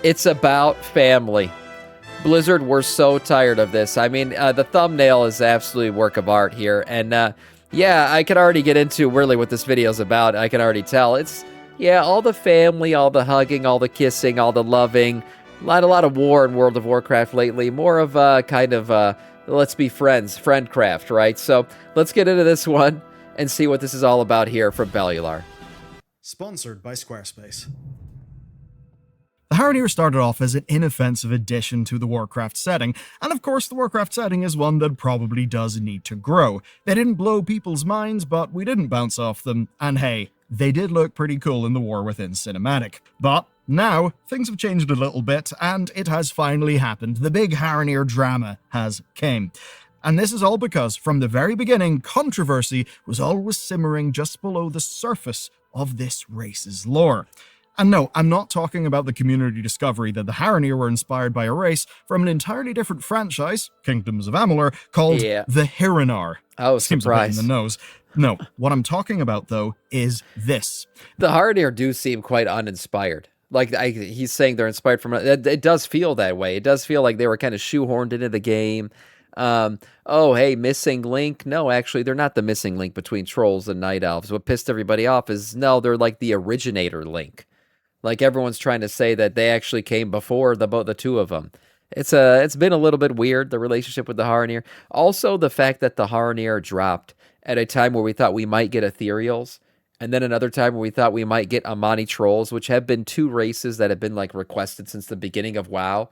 It's about family. Blizzard, we're so tired of this. I mean, the thumbnail is absolutely work of art here. And yeah, I can already get into really what this video is about. I can already tell. It's, yeah, all the family, all the hugging, all the kissing, all the loving. A lot of war in World of Warcraft lately. More of kind of, let's be friends, friendcraft, right? So let's get into this one and see what this is all about here from Bellular. Sponsored by Squarespace. The Haranir started off as an inoffensive addition to the Warcraft setting, and of course the Warcraft setting is one that probably does need to grow. They didn't blow people's minds, but we didn't bounce off them, and hey, they did look pretty cool in the War Within cinematic. But now, things have changed a little bit, and it has finally happened. The big Haranir drama has came. And this is all because, from the very beginning, controversy was always simmering just below the surface of this race's lore. And no, I'm not talking about the community discovery that the Haranir were inspired by a race from an entirely different franchise, Kingdoms of Amalur, called the Haranir. Oh, Seems surprise. a bit in the nose. No, what I'm talking about, though, is this. The Haranir do seem quite uninspired. Like, he's saying they're inspired from... It does feel that way. It does feel like they were kind of shoehorned into the game. Oh, hey, missing link. No, actually, they're not the missing link between trolls and night elves. What pissed everybody off is, no, they're like the originator link. Like, everyone's trying to say that they actually came before the two of them. It's been a little bit weird, the relationship with the Haranir. Also, the fact that the Haranir dropped at a time where we thought we might get ethereals, and then another time where we thought we might get Amani trolls, which have been two races that have been like requested since the beginning of WoW,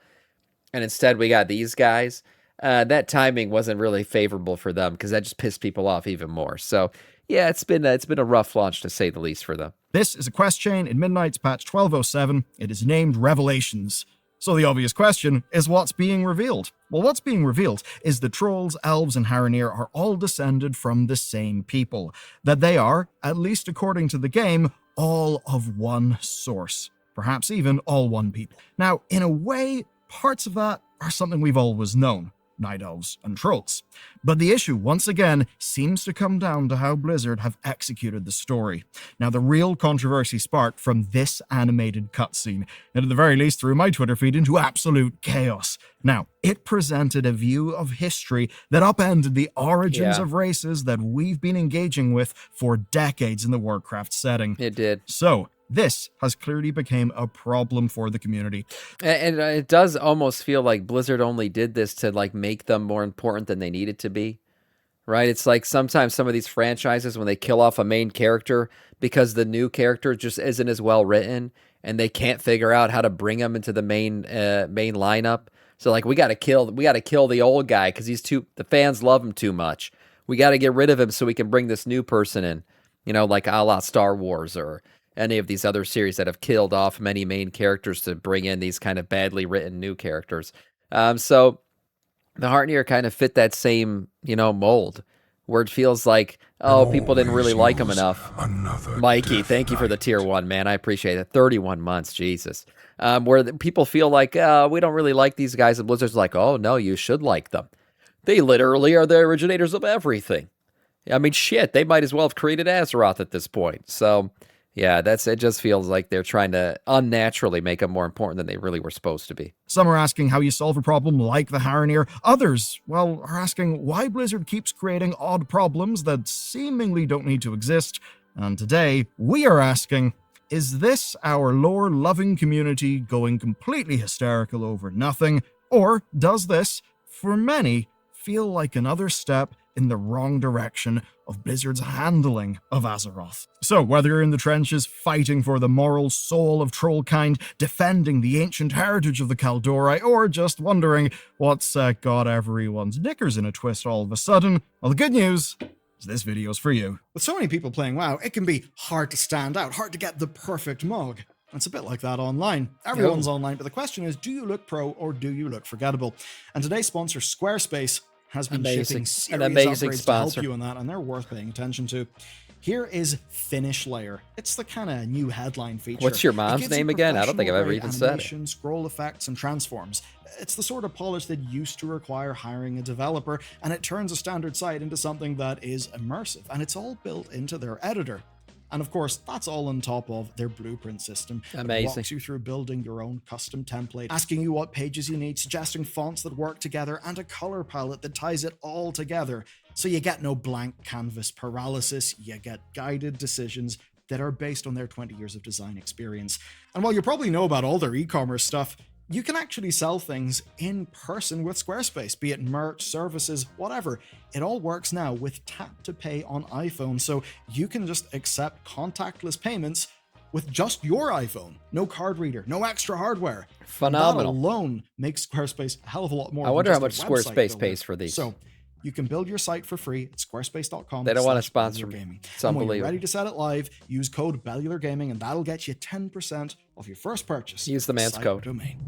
and instead we got these guys. That timing wasn't really favorable for them because that just pissed people off even more. So yeah, it's been a rough launch to say the least for them. This is a quest chain in Midnight's patch 1207. It is named Revelations. So the obvious question is, what's being revealed? Well, what's being revealed is the trolls, elves, and Haranir are all descended from the same people. That they are, at least according to the game, all of one source. Perhaps even all one people. Now, in a way, parts of that are something we've always known. Night elves and trolls. But the issue, once again, seems to come down to how Blizzard have executed the story. Now, the real controversy sparked from this animated cutscene, and at the very least threw my Twitter feed into absolute chaos. Now, it presented a view of history that upended the origins of races that we've been engaging with for decades in the Warcraft setting. It did. So, this has clearly become a problem for the community. And it does almost feel like Blizzard only did this to like make them more important than they needed to be, right? It's like sometimes some of these franchises, when they kill off a main character because the new character just isn't as well written and they can't figure out how to bring them into the main lineup. So like, we got to kill the old guy because the fans love him too much. We got to get rid of him so we can bring this new person in, you know, like a la Star Wars or any of these other series that have killed off many main characters to bring in these kind of badly written new characters. So the Haranir kind of fit that same, mold where it feels like, people didn't really like them enough. Mikey, thank you for the tier 1, man. I appreciate it. 31 months, Jesus. Where people feel like, we don't really like these guys. And Blizzard's like, oh, no, you should like them. They literally are the originators of everything. I mean, shit, they might as well have created Azeroth at this point. So... yeah, it just feels like they're trying to unnaturally make them more important than they really were supposed to be. Some are asking how you solve a problem like the Haranir. Others, well, are asking why Blizzard keeps creating odd problems that seemingly don't need to exist. And today, we are asking, is this our lore-loving community going completely hysterical over nothing? Or does this, for many, feel like another step in the wrong direction of Blizzard's handling of Azeroth? So, whether you're in the trenches fighting for the moral soul of Trollkind, defending the ancient heritage of the Kaldori, or just wondering what's got everyone's knickers in a twist all of a sudden, well, the good news is this video's for you. With so many people playing WoW, it can be hard to stand out, hard to get the perfect mug. It's a bit like that online. Everyone's online, but the question is, do you look pro or do you look forgettable? And today's sponsor, Squarespace, has been shipping serious upgrades to help you in that, and they're worth paying attention to. Here is Finish Layer. It's the kind of new headline feature. What's your mom's name again? I don't think I've ever even said it. Scroll effects and transforms. It's the sort of polish that used to require hiring a developer, and it turns a standard site into something that is immersive, and it's all built into their editor. And of course, that's all on top of their blueprint system. Amazing. It walks you through building your own custom template, asking you what pages you need, suggesting fonts that work together, and a color palette that ties it all together. So you get no blank canvas paralysis, you get guided decisions that are based on their 20 years of design experience. And while you probably know about all their e-commerce stuff, you can actually sell things in person with Squarespace, be it merch, services, whatever. It all works now with tap to pay on iPhone, so you can just accept contactless payments with just your iPhone. No card reader, no extra hardware. Phenomenal. That alone makes Squarespace a hell of a lot more. I wonder how than much just a website Squarespace builder. pays for these. So you can build your site for free at squarespace.com. They don't want to sponsor me. Gaming. It's And when you're unbelievable. ready to set it live, use code Bellular Gaming, and that'll get you 10% off your first purchase. Use the man's Site code. Domain.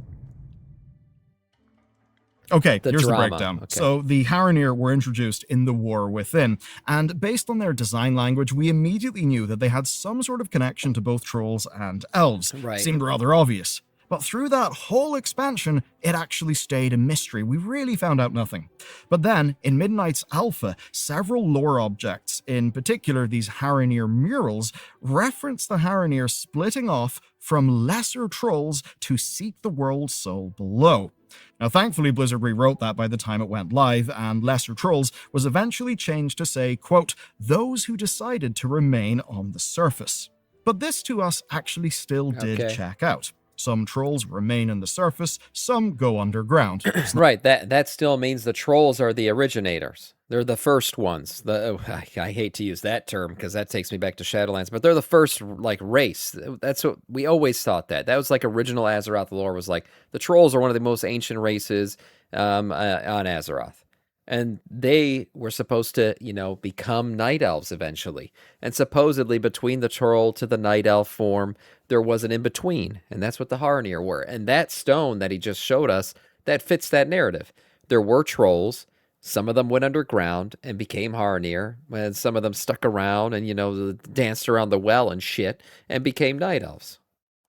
Okay, The here's drama. the breakdown. Okay. So the Haranir were introduced in The War Within, and based on their design language, we immediately knew that they had some sort of connection to both trolls and elves. Right. Seemed rather obvious. But through that whole expansion, it actually stayed a mystery. We really found out nothing. But then, in Midnight's Alpha, several lore objects, in particular these Haranir murals, reference the Haranir splitting off from lesser trolls to seek the world soul below. Now, thankfully, Blizzard rewrote that by the time it went live, and Lesser Trolls was eventually changed to say, quote, those who decided to remain on the surface. But this to us actually still did Okay. check out. Some trolls remain on the surface, some go underground. Right, that still means the trolls are the originators. They're the first ones. I hate to use that term because that takes me back to Shadowlands, but they're the first like race. That's what we always thought. That was like original Azeroth lore was like the trolls are one of the most ancient races on Azeroth. And they were supposed to, become night elves eventually. And supposedly between the troll to the night elf form, there was an in-between. And that's what the Haranir were. And that stone that he just showed us, that fits that narrative. There were trolls. Some of them went underground and became Haranir. And some of them stuck around and, danced around the well and shit and became night elves.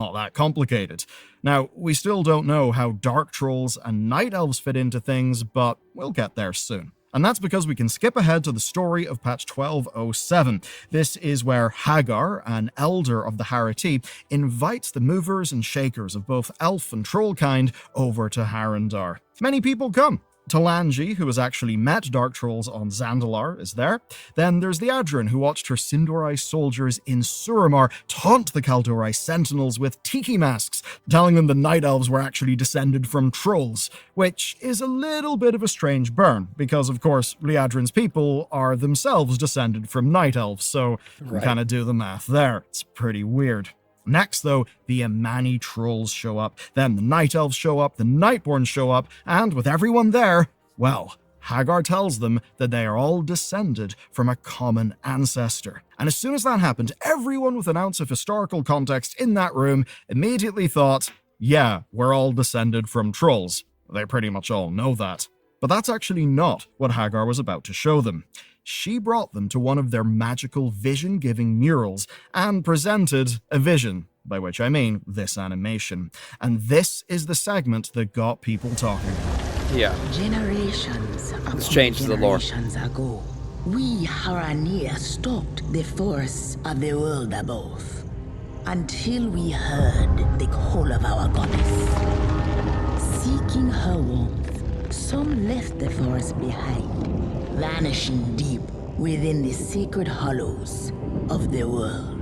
Not that complicated. Now, we still don't know how dark trolls and night elves fit into things, but we'll get there soon. And that's because we can skip ahead to the story of patch 1207. This is where Hagar, an elder of the Harati, invites the movers and shakers of both elf and troll kind over to Harandar. Many people come. Talanji, who has actually met Dark Trolls on Zandalar, is there. Then there's the Adrin, who watched her Sindorai soldiers in Suramar taunt the Kaldorai sentinels with tiki masks, telling them the Night Elves were actually descended from trolls, which is a little bit of a strange burn, because of course Liadrin's people are themselves descended from Night Elves, so you can Right. kind of do the math there. It's pretty weird. Next, though, the Imani trolls show up, then the Night Elves show up, the Nightborn show up, and with everyone there, well, Hagar tells them that they are all descended from a common ancestor. And as soon as that happened, everyone with an ounce of historical context in that room immediately thought, yeah, we're all descended from trolls. They pretty much all know that. But that's actually not what Hagar was about to show them. She brought them to one of their magical vision-giving murals and presented a vision, by which I mean this animation. And this is the segment that got people talking. Yeah. Generations upon changes the lore. generations ago, we Haranir stalked the forests of the world above until we heard the call of our goddess. Seeking her warmth, some left the forest behind, vanishing deep within the sacred hollows of the world.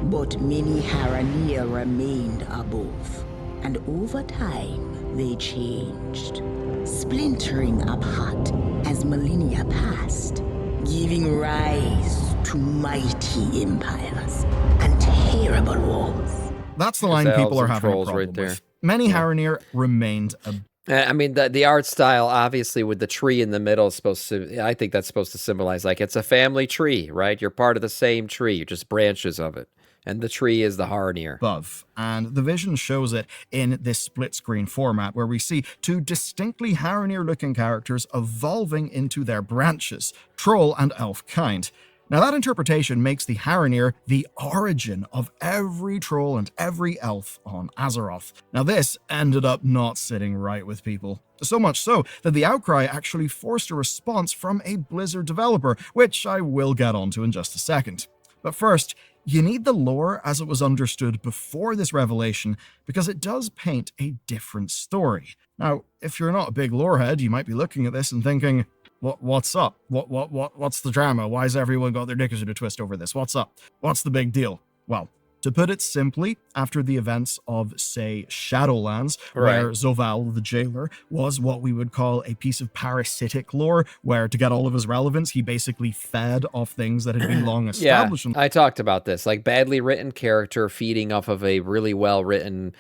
But many Haranir remained above, and over time they changed, splintering apart as millennia passed, giving rise to mighty empires and terrible wars. That's the line Elves people are and having a trolls problem right there. with. Many Haranir remained a I mean, the art style, obviously, with the tree in the middle is supposed to, I think that's supposed to symbolize, like, it's a family tree, right? You're part of the same tree, you're just branches of it. And the tree is the Haranir. above, and the vision shows it in this split-screen format where we see two distinctly Haranir-looking characters evolving into their branches, troll and elf kind. Now that interpretation makes the Haranir the origin of every troll and every elf on Azeroth. Now this ended up not sitting right with people. So much so that the outcry actually forced a response from a Blizzard developer, which I will get onto in just a second. But first, you need the lore as it was understood before this revelation, because it does paint a different story. Now, if you're not a big lore head, you might be looking at this and thinking, what's up? What's the drama? Why has everyone got their knickers in a twist over this? What's up? What's the big deal? Well, to put it simply, after the events of, say, Shadowlands, where Zoval, the jailer, was what we would call a piece of parasitic lore, where to get all of his relevance, he basically fed off things that had been long established. Yeah, I talked about this, like badly written character feeding off of a really well-written,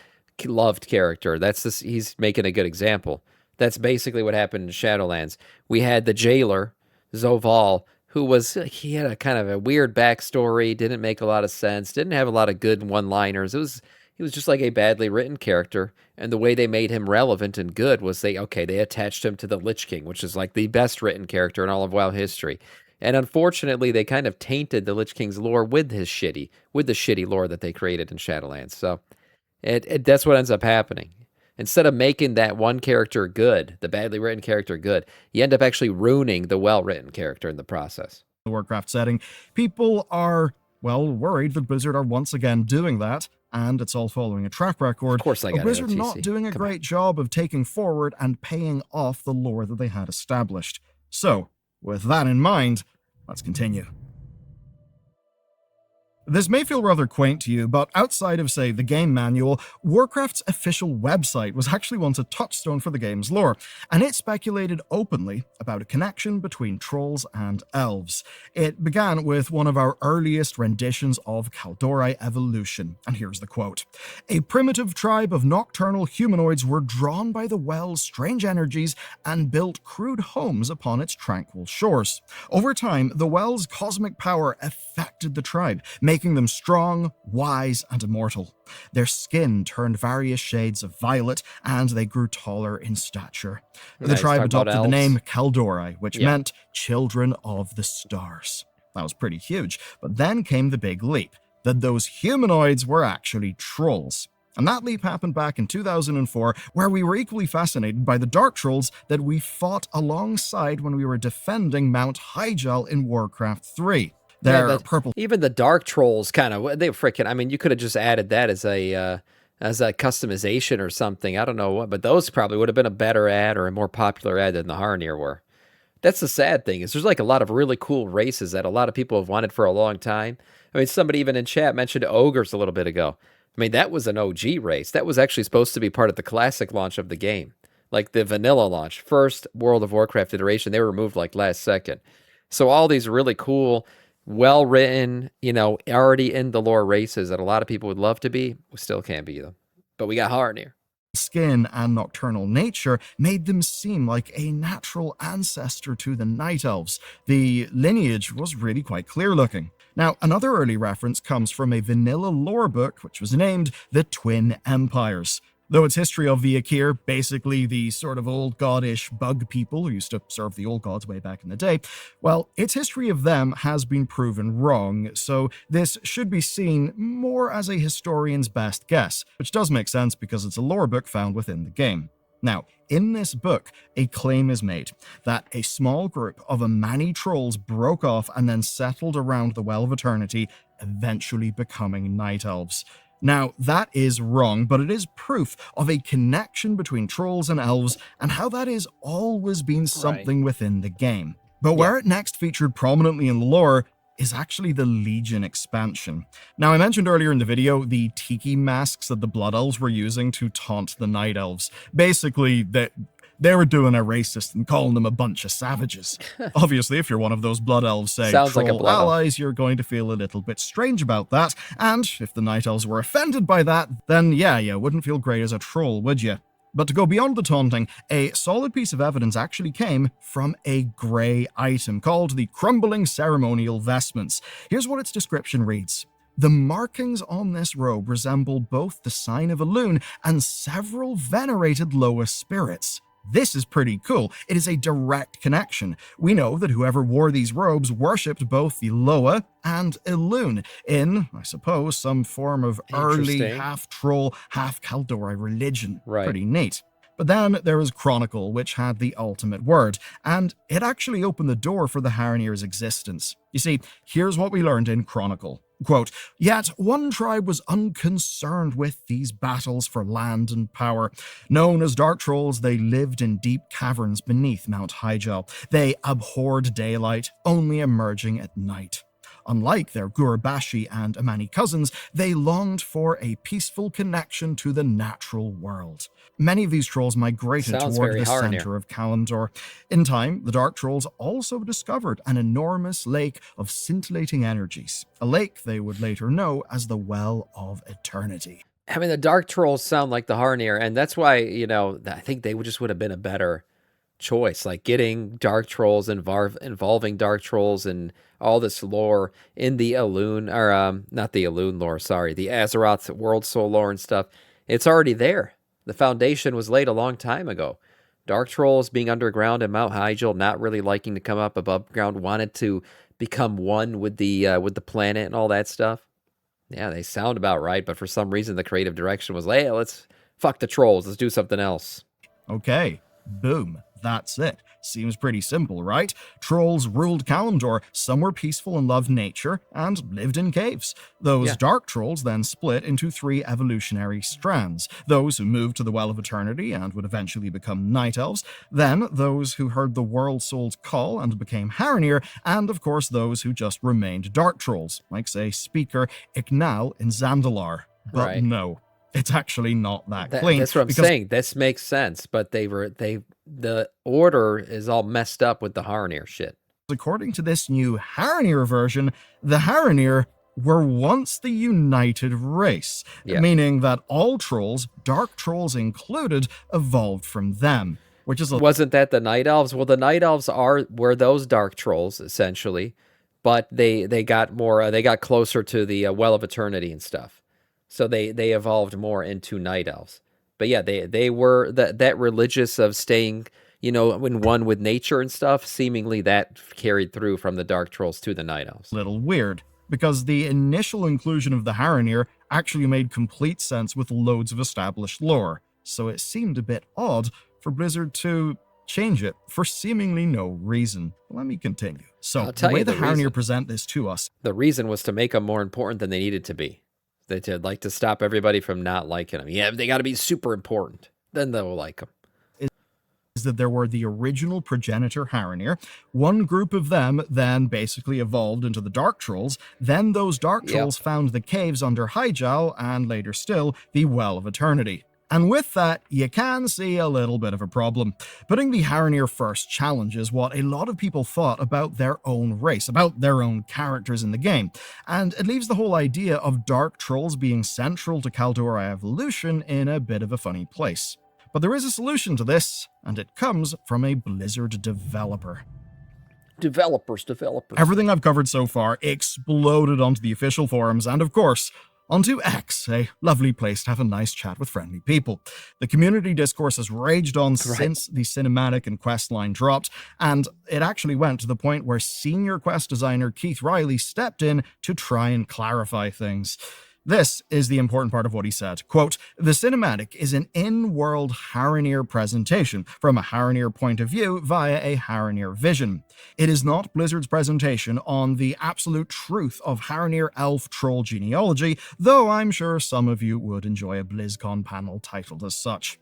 loved character. That's this. He's making a good example. That's basically what happened in Shadowlands. We had the jailer, Zoval, he had a kind of a weird backstory, didn't make a lot of sense, didn't have a lot of good one-liners. He was just like a badly written character, and the way they made him relevant and good was they attached him to the Lich King, which is like the best written character in all of WoW history. And unfortunately, they kind of tainted the Lich King's lore with the shitty lore that they created in Shadowlands. So that's what ends up happening. Instead of making that one character good, the badly written character good, you end up actually ruining the well-written character in the process. The Warcraft setting, people are, worried that Blizzard are once again doing that, and it's all following a track record of course, of Blizzard not doing a great job of taking forward and paying off the lore that they had established. So, with that in mind, let's continue. This may feel rather quaint to you, but outside of, say, the game manual, Warcraft's official website was actually once a touchstone for the game's lore, and it speculated openly about a connection between trolls and elves. It began with one of our earliest renditions of Kaldorei evolution, and here's the quote. "A primitive tribe of nocturnal humanoids were drawn by the well's strange energies and built crude homes upon its tranquil shores. Over time, the well's cosmic power affected the tribe, making them strong, wise, and immortal. Their skin turned various shades of violet, and they grew taller in stature. The tribe adopted the name Kaldorei, which meant children of the stars." That was pretty huge, but then came the big leap, that those humanoids were actually trolls. And that leap happened back in 2004, where we were equally fascinated by the dark trolls that we fought alongside when we were defending Mount Hyjal in Warcraft 3. They're purple. Even the dark trolls you could have just added that as a customization or something. I don't know what, but those probably would have been a better ad or a more popular ad than the Haranir were. That's the sad thing, is there's like a lot of really cool races that a lot of people have wanted for a long time. I mean, somebody even in chat mentioned ogres a little bit ago. I mean, that was an OG race. That was actually supposed to be part of the classic launch of the game. Like the vanilla launch, first World of Warcraft iteration, they were removed like last second. So all these really cool, well-written, already in the lore races that a lot of people would love to be, we still can't be them. But we got Haranir. Skin and nocturnal nature made them seem like a natural ancestor to the Night Elves. The lineage was really quite clear-looking. Now, another early reference comes from a vanilla lore book, which was named The Twin Empires. Though its history of the Akir, basically the sort of old god-ish bug people who used to serve the old gods way back in the day, well, its history of them has been proven wrong, so this should be seen more as a historian's best guess, which does make sense because it's a lore book found within the game. Now, in this book, a claim is made that a small group of Amani trolls broke off and then settled around the Well of Eternity, eventually becoming Night Elves. Now, that is wrong, but it is proof of a connection between trolls and elves, and how that has always been something within the game. But where it next featured prominently in the lore is actually the Legion expansion. Now, I mentioned earlier in the video the tiki masks that the Blood Elves were using to taunt the Night Elves. Basically, they were doing a racist and calling them a bunch of savages. Obviously, if you're one of those Blood Elves, say, troll allies, you're going to feel a little bit strange about that. And if the Night Elves were offended by that, then yeah, you wouldn't feel great as a troll, would you? But to go beyond the taunting, a solid piece of evidence actually came from a grey item called the Crumbling Ceremonial Vestments. Here's what its description reads. The markings on this robe resemble both the sign of Elune and several venerated lower spirits. This is pretty cool. It is a direct connection. We know that whoever wore these robes worshipped both the Loa and Elune in, I suppose, some form of early half-troll, half-Kaldorei religion. Right. Pretty neat. But then there was Chronicle, which had the ultimate word, and it actually opened the door for the Haranir's existence. You see, here's what we learned in Chronicle. Quote, "Yet one tribe was unconcerned with these battles for land and power. Known as Dark Trolls, they lived in deep caverns beneath Mount Hyjal. They abhorred daylight, only emerging at night. Unlike their Gurabashi and Amani cousins, they longed for a peaceful connection to the natural world. Many of these trolls migrated Sounds toward very the Haranir. center of Kalimdor. In time, the Dark Trolls also discovered an enormous lake of scintillating energies, a lake they would later know as the Well of Eternity." I mean, the Dark Trolls sound like the Haranir, and that's why, I think they just would have been a better choice. Like getting Dark Trolls, involving Dark Trolls and all this lore in the Elune, or not the Elune lore, sorry, the Azeroth World Soul lore and stuff. It's already there. The foundation was laid a long time ago. Dark Trolls being underground in Mount Hyjal, not really liking to come up above ground, wanted to become one with the planet and all that stuff. Yeah, they sound about right, but for some reason the creative direction was like, hey, let's fuck the trolls, let's do something else. Okay, boom, that's it. Seems pretty simple, right? Trolls ruled Kalimdor, some were peaceful and loved nature, and lived in caves. Those dark trolls then split into 3 evolutionary strands. Those who moved to the Well of Eternity and would eventually become Night Elves, then those who heard the World Soul's call and became Haranir, and of course those who just remained dark trolls, like say Speaker Iknal in Zandalar. But Right. no, it's actually not that clean. That's what I'm saying. This makes sense, but the order is all messed up with the Haranir shit. According to this new Haranir version, the Haranir were once the united race, meaning that all trolls, dark trolls included, evolved from them. Which is Wasn't that the Night Elves? Well, the Night Elves were those dark trolls essentially, but they got more they got closer to the Well of Eternity and stuff. So they evolved more into Night Elves. But yeah, they were that religious of staying, in one with nature and stuff. Seemingly that carried through from the Dark Trolls to the Night Elves. little weird, because the initial inclusion of the Haranir actually made complete sense with loads of established lore. So it seemed a bit odd for Blizzard to change it for seemingly no reason. Let me continue. So the way the Haranir present this to us, the reason was to make them more important than they needed to be. They'd like to stop everybody from not liking them. Yeah, they got to be super important. Then they'll like them. is that there were the original progenitor Haranir. One group of them then basically evolved into the Dark Trolls. Then those Dark Trolls found the caves under Hyjal, and later still, the Well of Eternity. And with that, you can see a little bit of a problem. Putting the Haranir first challenges what a lot of people thought about their own race, about their own characters in the game, and it leaves the whole idea of Dark Trolls being central to Kaldora evolution in a bit of a funny place. But there is a solution to this, and it comes from a Blizzard developer. Developers. Everything I've covered so far exploded onto the official forums, and of course, onto X, a lovely place to have a nice chat with friendly people. The community discourse has raged on since the cinematic and quest line dropped, and it actually went to the point where senior quest designer Keith Riley stepped in to try and clarify things. This is the important part of what he said. Quote, "The cinematic is an in-world Haranir presentation from a Haranir point of view via a Haranir vision. It is not Blizzard's presentation on the absolute truth of Haranir elf troll genealogy, though I'm sure some of you would enjoy a BlizzCon panel titled as such.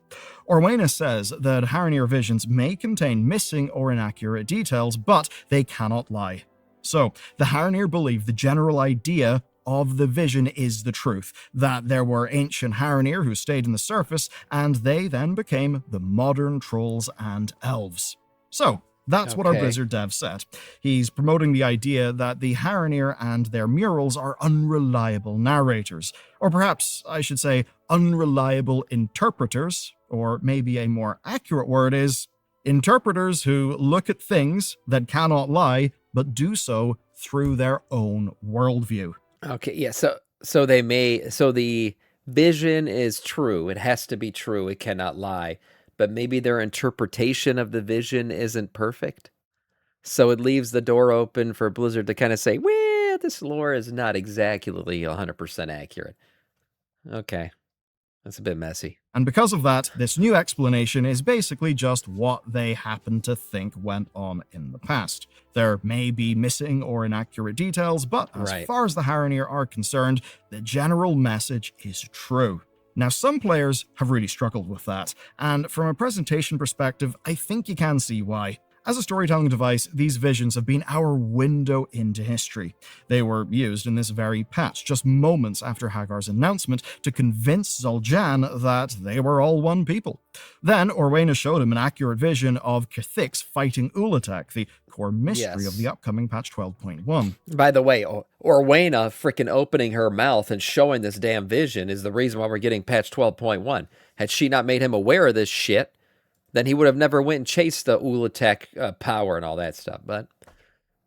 Orwena says that Haranir visions may contain missing or inaccurate details, but they cannot lie. So, the Haranir believe the general idea of the vision is the truth, that there were ancient Haranir who stayed in the surface, and they then became the modern trolls and elves. So, that's what our Blizzard dev said. He's promoting the idea that the Haranir and their murals are unreliable narrators, or perhaps I should say unreliable interpreters, or maybe a more accurate word is interpreters who look at things that cannot lie, but do so through their own worldview. Okay, yeah, so the vision is true. It has to be true. It cannot lie. But maybe their interpretation of the vision isn't perfect. So it leaves the door open for Blizzard to kind of say, well, this lore is not exactly 100% accurate. Okay. That's a bit messy. And because of that, this new explanation is basically just what they happen to think went on in the past. There may be missing or inaccurate details, but as far as the Haranir are concerned, the general message is true. Now, some players have really struggled with that, and from a presentation perspective, I think you can see why. As a storytelling device, these visions have been our window into history. They were used in this very patch, just moments after Hagar's announcement, to convince Zul'Jan that they were all one people. Then, Orwena showed him an accurate vision of Cathix fighting Ulatek, the core mystery of the upcoming patch 12.1. By the way, Orwena freaking opening her mouth and showing this damn vision is the reason why we're getting patch 12.1. Had she not made him aware of this shit, then he would have never went and chased the Ulatek power and all that stuff. But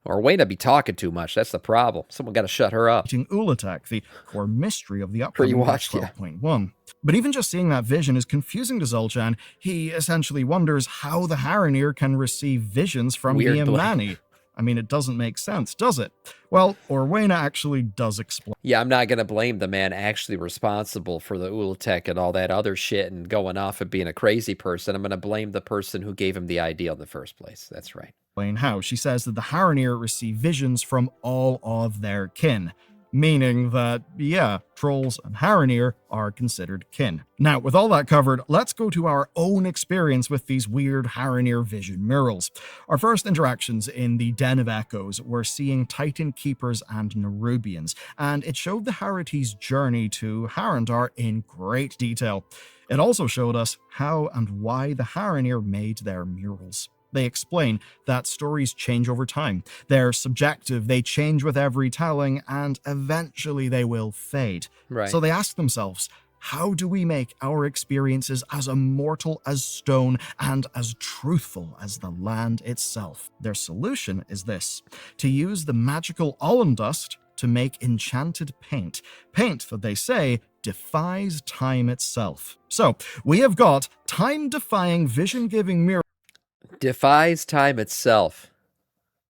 Orwena be talking too much. That's the problem. Someone got to shut her up. Ulatek, the core mystery of the upcoming patch 12.1. But even just seeing that vision is confusing to Zul'Jan. He essentially wonders how the Haranir can receive visions from Mani. I mean, it doesn't make sense, does it? Well, Orwena actually does explain. Yeah, I'm not going to blame the man actually responsible for the Ulatek and all that other shit and going off and being a crazy person. I'm going to blame the person who gave him the idea in the first place. That's right. How she says that the Haranir receive visions from all of their kin. Meaning that, yeah, trolls and Haranir are considered kin. Now, with all that covered, let's go to our own experience with these weird Haranir vision murals. Our first interactions in the Den of Echoes were seeing Titan Keepers and Nerubians, and it showed the Harites' journey to Harandar in great detail. It also showed us how and why the Haranir made their murals. They explain that stories change over time. They're subjective, they change with every telling, and eventually they will fade. So they ask themselves, how do we make our experiences as immortal as stone and as truthful as the land itself? Their solution is this: to use the magical Olin dust to make enchanted paint. Paint that they say defies time itself. So we have got time-defying, vision-giving mirrors. Defies time itself.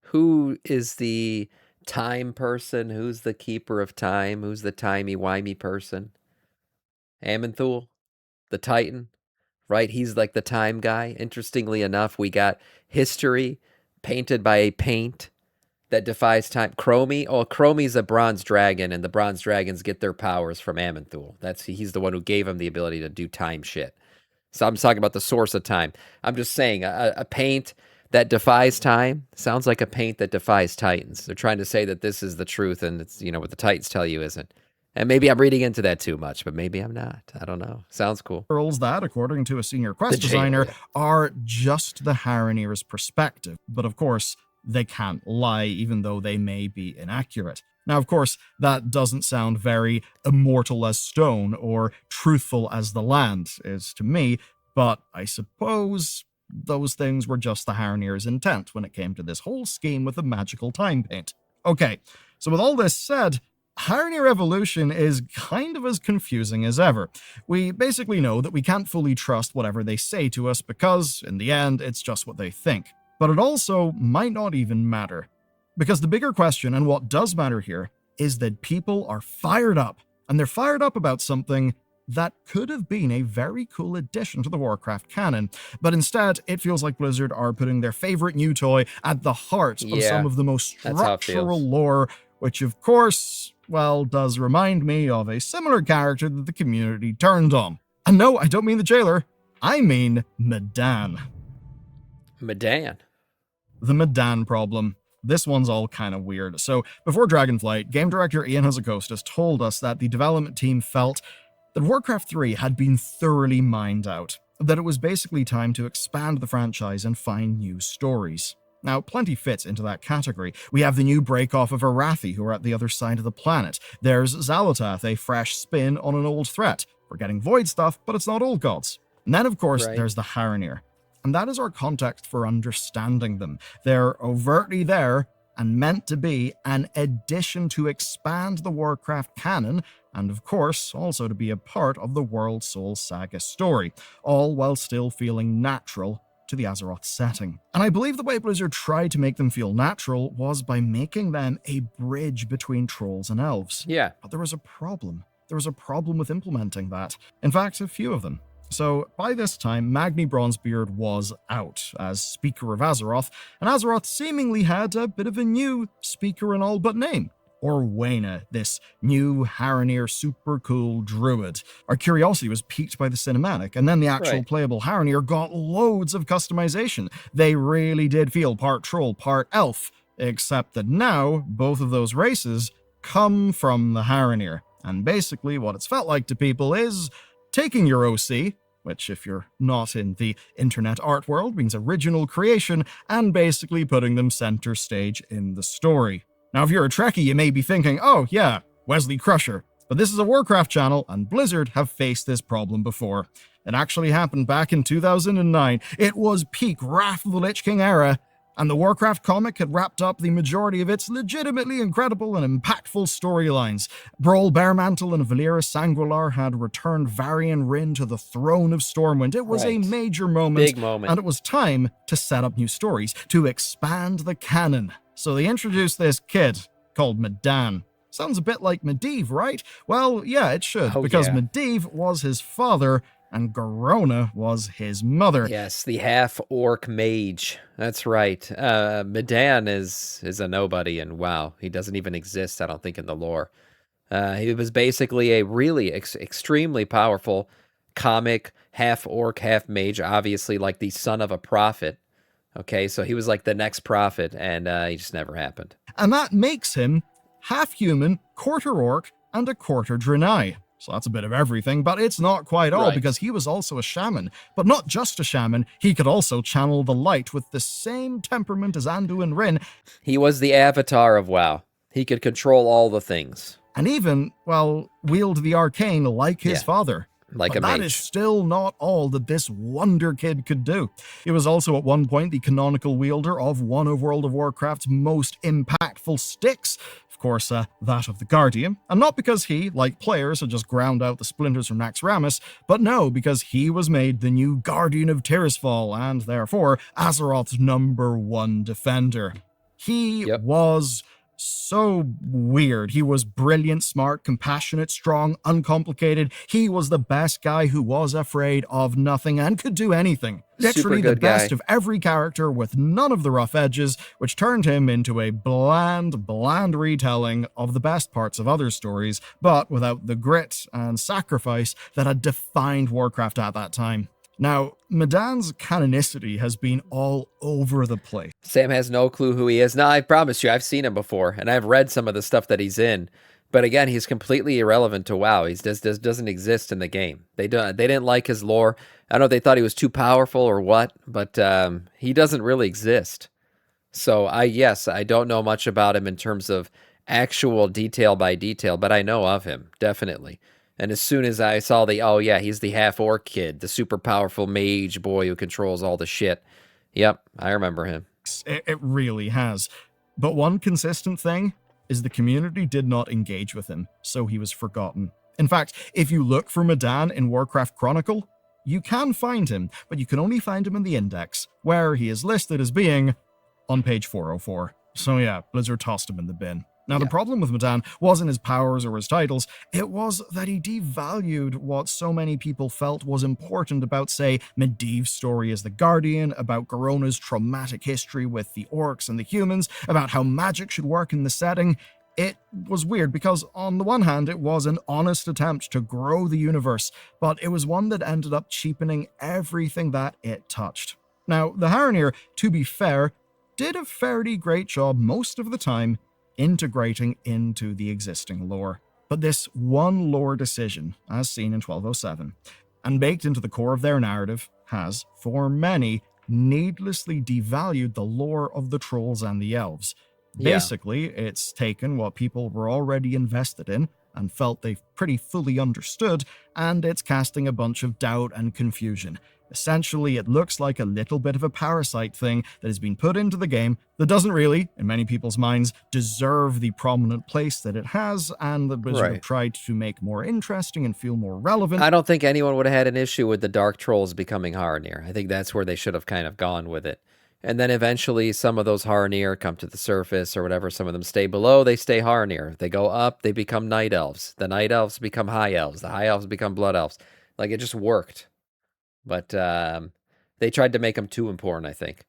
Who is the time person? Who's the keeper of time? Who's the timey-wimey person? Amenthul, the Titan, right? He's like the time guy. Interestingly enough, we got history painted by a paint that defies time. Chromie. Oh, Chromie's a bronze dragon, and the bronze dragons get their powers from Amenthul. He's the one who gave him the ability to do time shit. So I'm talking about the source of time. I'm just saying a paint that defies time sounds like a paint that defies Titans. They're trying to say that this is the truth, and it's, you know, what the Titans tell you isn't. And maybe I'm reading into that too much, but maybe I'm not. I don't know. Sounds cool. That, according to a senior quest designer, are just the Haranir's perspective. But of course, they can't lie, even though they may be inaccurate. Now, of course, that doesn't sound very immortal as stone or truthful as the land is to me, but I suppose those things were just the Haranir's intent when it came to this whole scheme with the magical time paint. Okay, so with all this said, Haranir evolution is kind of as confusing as ever. We basically know that we can't fully trust whatever they say to us because, in the end, it's just what they think. But it also might not even matter. Because the bigger question, and what does matter here, is that people are fired up, and they're fired up about something that could have been a very cool addition to the Warcraft canon, but instead it feels like Blizzard are putting their favorite new toy at the heart of some of the most structural lore, which of course, well, does remind me of a similar character that the community turned on. And no, I don't mean the jailer, I mean Medan. Medan? The Medan problem. This one's all kind of weird. So, before Dragonflight, game director Ian Hazzikostas told us that the development team felt that Warcraft 3 had been thoroughly mined out, that it was basically time to expand the franchise and find new stories. Now, plenty fits into that category. We have the new break-off of Arathi, who are at the other side of the planet. There's Xal'atath, a fresh spin on an old threat. We're getting Void stuff, but it's not old gods. And then, of course, there's the Haranir. And that is our context for understanding them. They're overtly there and meant to be an addition to expand the Warcraft canon, and of course, also to be a part of the World Soul Saga story, all while still feeling natural to the Azeroth setting. And I believe the way Blizzard tried to make them feel natural was by making them a bridge between trolls and elves. Yeah. But there was a problem. there was a problem with implementing that. In fact, a few of them. So, by this time, Magni Bronzebeard was out as Speaker of Azeroth, and Azeroth seemingly had a bit of a new speaker and all but name. Orwena, this new Haranir super cool druid. Our curiosity was piqued by the cinematic, and then the actual playable Haranir got loads of customization. They really did feel part troll, part elf, except that now both of those races come from the Haranir. And basically what it's felt like to people is taking your OC, which if you're not in the internet art world means original creation, and basically putting them center stage in the story. Now, if you're a Trekkie, you may be thinking, oh yeah, Wesley Crusher. But this is a Warcraft channel, and Blizzard have faced this problem before. It actually happened back in 2009. It was peak Wrath of the Lich King era, and the Warcraft comic had wrapped up the majority of its legitimately incredible and impactful storylines. Brawl Bearmantle and Valera Sanguilar had returned Varian Rin to the throne of Stormwind. It was a major moment, big moment, and it was time to set up new stories, to expand the canon. So they introduced this kid called Medan. Sounds a bit like Medivh, right? Well, yeah, it should, because Medivh was his father, and Garona was his mother. Yes, the half-orc mage. That's right. Medan is a nobody, and wow, he doesn't even exist, I don't think, in the lore. He was basically a really extremely powerful comic half-orc, half-mage, obviously like the son of a prophet. Okay, so he was like the next prophet, and he just never happened. And that makes him half-human, quarter-orc, and a quarter Draenei. So that's a bit of everything, but it's not quite all, because he was also a shaman. But not just a shaman, he could also channel the light with the same temperament as Anduin Wrynn. He was the avatar of WoW. He could control all the things. And even, well, wield the arcane like his father. Like but a mage. That is still not all that this wonder kid could do. He was also at one point the canonical wielder of one of World of Warcraft's most impactful sticks. Of course, that of the Guardian. And not because he, like players, had just ground out the splinters from Naxxramas, but no, because he was made the new Guardian of Tirisfal, and therefore Azeroth's #1 defender. He was so weird. He was brilliant, smart, compassionate, strong, uncomplicated. He was the best guy who was afraid of nothing and could do anything. Literally the best of every character with none of the rough edges, which turned him into a bland retelling of the best parts of other stories, but without the grit and sacrifice that had defined Warcraft at that time. Now, Medan's canonicity has been all over the place. Sam has no clue who he is. No, I promise you, I've seen him before, and I've read some of the stuff that he's in. But again, he's completely irrelevant to WoW. He doesn't exist in the game. They didn't like his lore. I don't know if they thought he was too powerful or what, but he doesn't really exist. So I don't know much about him in terms of actual detail by detail, but I know of him, definitely. And as soon as I saw he's the half-orc kid, the super powerful mage boy who controls all the shit. Yep, I remember him. It really has. But one consistent thing is the community did not engage with him, so he was forgotten. In fact, if you look for Medan in Warcraft Chronicle, you can find him, but you can only find him in the index, where he is listed as being on page 404. So yeah, Blizzard tossed him in the bin. Now, the problem with Medan wasn't his powers or his titles, it was that he devalued what so many people felt was important about, say, Medivh's story as the Guardian, about Garona's traumatic history with the orcs and the humans, about how magic should work in the setting. It was weird because, on the one hand, it was an honest attempt to grow the universe, but it was one that ended up cheapening everything that it touched. Now, the Haranir, to be fair, did a fairly great job most of the time integrating into the existing lore. But this one lore decision, as seen in 1207, and baked into the core of their narrative, has, for many, needlessly devalued the lore of the trolls and the elves. Basically, it's taken what people were already invested in and felt they pretty fully understood, and it's casting a bunch of doubt and confusion. Essentially, it looks like a little bit of a parasite thing that has been put into the game that doesn't really, in many people's minds, deserve the prominent place that it has, and that Blizzard have tried to make more interesting and feel more relevant. I don't think anyone would have had an issue with the Dark Trolls becoming Haranir. I think that's where they should have kind of gone with it. And then eventually some of those Haranir come to the surface or whatever. Some of them stay below, they stay Haranir. They go up, they become night elves. The night elves become high elves. The high elves become blood elves. Like, it just worked. But they tried to make them too important, I think.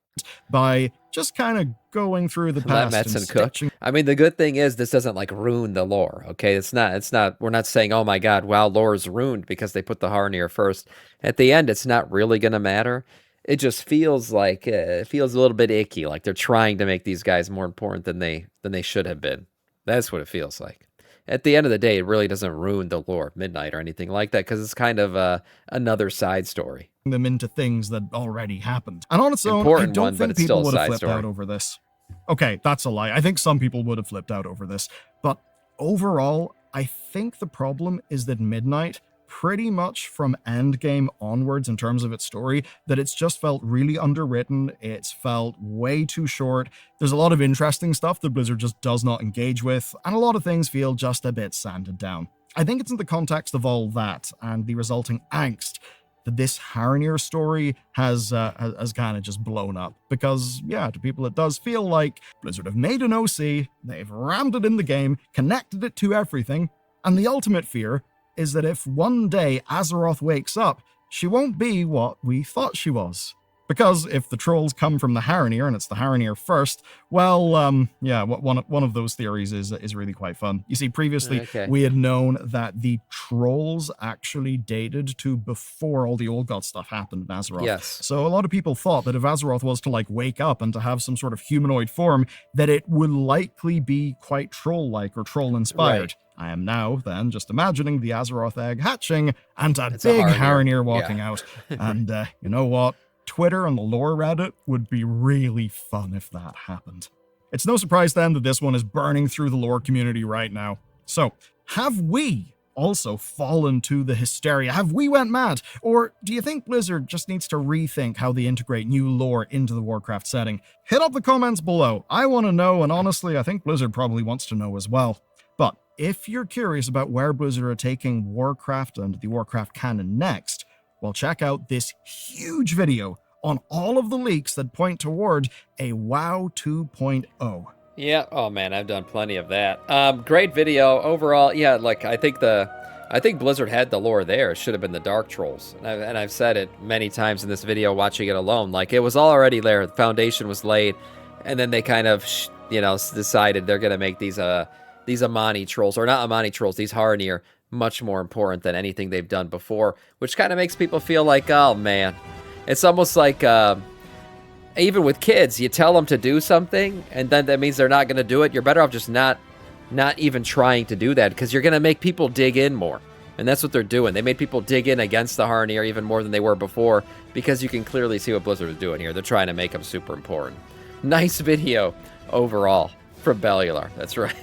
By just kind of going through the Let past and Metzen cook. stitching I mean, the good thing is this doesn't like ruin the lore. Okay, it's not. We're not saying, oh my God, wow, lore is ruined because they put the Haranir first. At the end, it's not really gonna matter. It just feels like it feels a little bit icky, like they're trying to make these guys more important than they should have been. That's what it feels like. At the end of the day, it really doesn't ruin the lore of Midnight or anything like that because it's kind of another side story. them into things that already happened. And on its own, Important I don't one, but think it's people still a would have side flipped story. out over this. Okay, that's a lie. I think some people would have flipped out over this. But overall, I think the problem is that Midnight, pretty much from Endgame onwards in terms of its story, that it's just felt really underwritten. It's felt way too short. There's a lot of interesting stuff that Blizzard just does not engage with, and a lot of things feel just a bit sanded down. I think it's in the context of all that and the resulting angst that this Haranir story has kind of just blown up. Because, yeah, to people it does feel like Blizzard have made an OC, they've rammed it in the game, connected it to everything, and the ultimate fear is that if one day Azeroth wakes up, she won't be what we thought she was. Because if the trolls come from the Haranir, and it's the Haranir first, well, yeah, one of those theories is really quite fun. You see, previously, we had known that the trolls actually dated to before all the Old God stuff happened in Azeroth. Yes. So a lot of people thought that if Azeroth was to, like, wake up and to have some sort of humanoid form, that it would likely be quite troll-like or troll-inspired. Right. I am now, then, just imagining the Azeroth egg hatching and a It's a big Haranir. Haranir walking out. And you know what? Twitter and the lore Reddit would be really fun if that happened. It's no surprise then that this one is burning through the lore community right now. So, have we also fallen to the hysteria? Have we went mad? Or do you think Blizzard just needs to rethink how they integrate new lore into the Warcraft setting? Hit up the comments below. I want to know, and honestly, I think Blizzard probably wants to know as well. But if you're curious about where Blizzard are taking Warcraft and the Warcraft canon next, well, check out this huge video on all of the leaks that point toward a WoW 2.0. Yeah. Oh man, I've done plenty of that. Great video overall. Yeah, like I think Blizzard had the lore there. It should have been the Dark Trolls, and I've said it many times in this video. Watching it alone, like it was already there. The foundation was laid, and then they kind of, decided they're gonna make these Amani trolls, or not Amani trolls, these Haranir, much more important than anything they've done before, which kind of makes people feel like, oh man, it's almost like even with kids, you tell them to do something, and then that means they're not going to do it. You're better off just not even trying to do that, because you're going to make people dig in more. And that's what they're doing. They made people dig in against the Haranir even more than they were before, because you can clearly see what Blizzard is doing here. They're trying to make them super important. Nice video overall from Bellular. That's right.